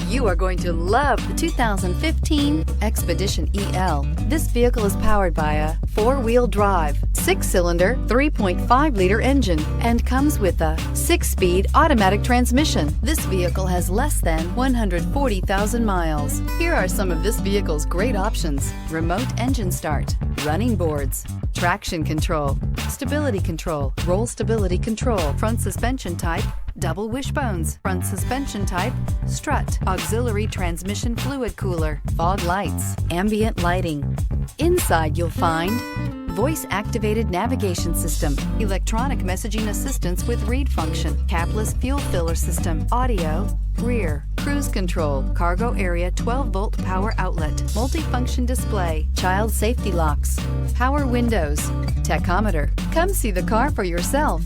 You are going to love the 2015 Expedition EL. This vehicle is powered by a 4-wheel drive, 6-cylinder, 3.5-liter engine, and comes with a 6-speed automatic transmission. This vehicle has less than 140,000 miles. Here are some of this vehicle's great options: remote engine start, running boards, traction control, stability control, roll stability control, front suspension type, double wishbones, front suspension type, strut, auxiliary transmission fluid cooler, fog lights, ambient lighting. Inside you'll find voice-activated navigation system, electronic messaging assistance with read function, capless fuel filler system, audio, rear, cruise control, cargo area 12-volt power outlet, multifunction display, child safety locks, power windows, tachometer. Come see the car for yourself.